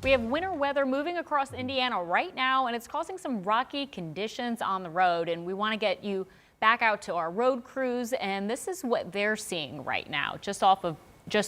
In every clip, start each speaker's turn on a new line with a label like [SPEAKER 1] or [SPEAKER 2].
[SPEAKER 1] We have winter weather moving across Indiana right now, and it's causing some rocky conditions on the road. And we want to get you back out to our road crews, and this is what they're seeing right now, just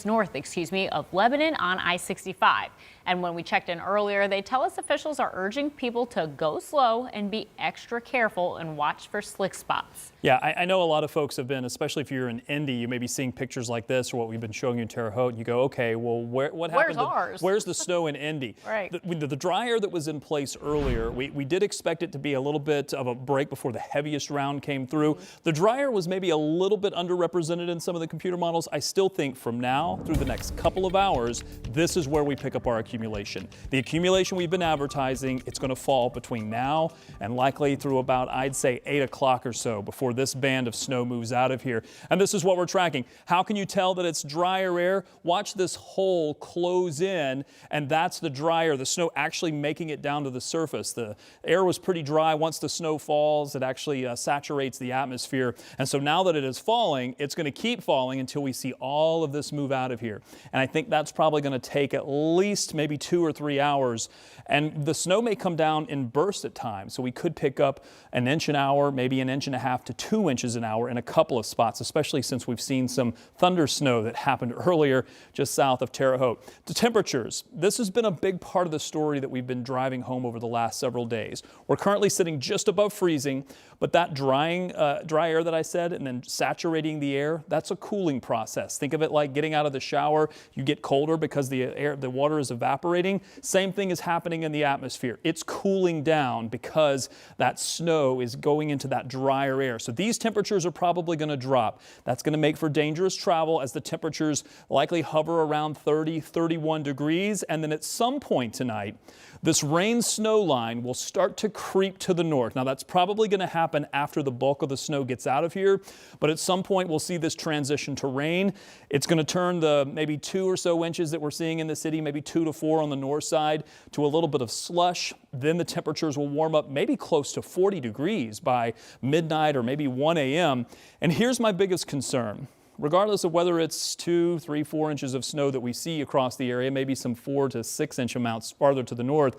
[SPEAKER 1] north, of Lebanon on I-65. And when we checked in earlier, they tell us officials are urging people to go slow and be extra careful and watch for slick spots.
[SPEAKER 2] Yeah, I know a lot of folks have been, especially if you're in Indy, you may be seeing pictures like this or what we've been showing you in Terre Haute, and you go, okay, well, what happened?
[SPEAKER 1] Where's ours?
[SPEAKER 2] Where's the snow in Indy?
[SPEAKER 1] Right.
[SPEAKER 2] The dry air that was in place earlier, we did expect it to be a little bit of a break before the heaviest round came through. The dry air was maybe a little bit underrepresented in some of the computer models. I still think from now through the next couple of hours, this is where we pick up our accumulation. The accumulation we've been advertising, it's going to fall between now and likely through about, I'd say, 8 o'clock or so before this band of snow moves out of here. And this is what we're tracking. How can you tell that it's drier air? Watch this hole close in, and that's the dry air, the snow actually making it down to the surface. The air was pretty dry. Once the snow falls, it actually saturates the atmosphere. And so now that it is falling, it's going to keep falling until we see all of this move out of here. And I think that's probably going to take at least maybe 2 or 3 hours. And the snow may come down in bursts at times. So we could pick up an inch an hour, maybe an inch and a half to 2 inches an hour in a couple of spots, especially since we've seen some thunder snow that happened earlier just south of Terre Haute. The temperatures, this has been a big part of the story that we've been driving home over the last several days. We're currently sitting just above freezing, but that dry air that I said and then saturating the air, that's a cooling process. Think of it like getting out of the shower. You get colder because the water is evaporating. Same thing is happening in the atmosphere. It's cooling down because that snow is going into that drier air. So these temperatures are probably going to drop. That's going to make for dangerous travel as the temperatures likely hover around 30, 31 degrees. And then at some point tonight, this rain-snow line will start to creep to the north. Now, that's probably going to happen after the bulk of the snow gets out of here, but at some point we'll see this transition to rain. It's going to turn the maybe 2 or so inches that we're seeing in the city, maybe 2 to 4 on the north side, to a little bit of slush. Then the temperatures will warm up maybe close to 40 degrees by midnight or maybe 1 a.m. And here's my biggest concern. Regardless of whether it's 2, 3, 4 inches of snow that we see across the area, maybe some 4 to 6 inch amounts farther to the north,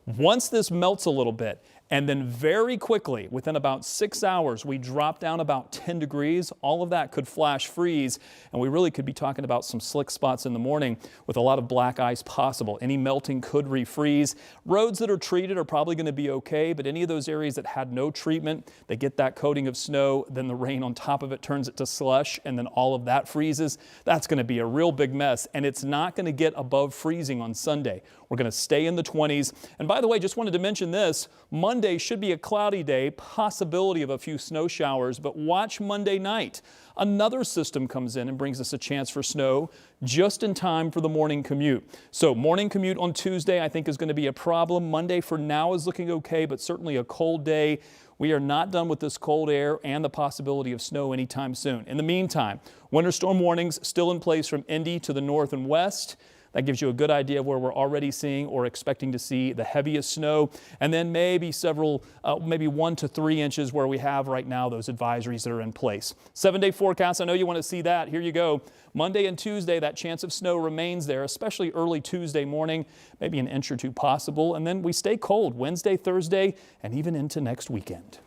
[SPEAKER 2] once this melts a little bit, and then very quickly, within about 6 hours, we drop down about 10 degrees. All of that could flash freeze, and we really could be talking about some slick spots in the morning with a lot of black ice possible. Any melting could refreeze. Roads that are treated are probably going to be okay, but any of those areas that had no treatment, they get that coating of snow, then the rain on top of it turns it to slush, and then all of that freezes. That's going to be a real big mess, and it's not going to get above freezing on Sunday. We're going to stay in the 20s. And by the way, just wanted to mention this, Monday should be a cloudy day, possibility of a few snow showers, but watch Monday night. Another system comes in and brings us a chance for snow just in time for the morning commute. So morning commute on Tuesday I think is going to be a problem. Monday for now is looking okay, but certainly a cold day. We are not done with this cold air and the possibility of snow anytime soon. In the meantime, winter storm warnings still in place from Indy to the north and west. That gives you a good idea of where we're already seeing or expecting to see the heaviest snow. And then maybe maybe 1 to 3 inches where we have right now those advisories that are in place. 7-day forecast, I know you want to see that. Here you go. Monday and Tuesday, that chance of snow remains there, especially early Tuesday morning, maybe an inch or two possible. And then we stay cold Wednesday, Thursday, and even into next weekend.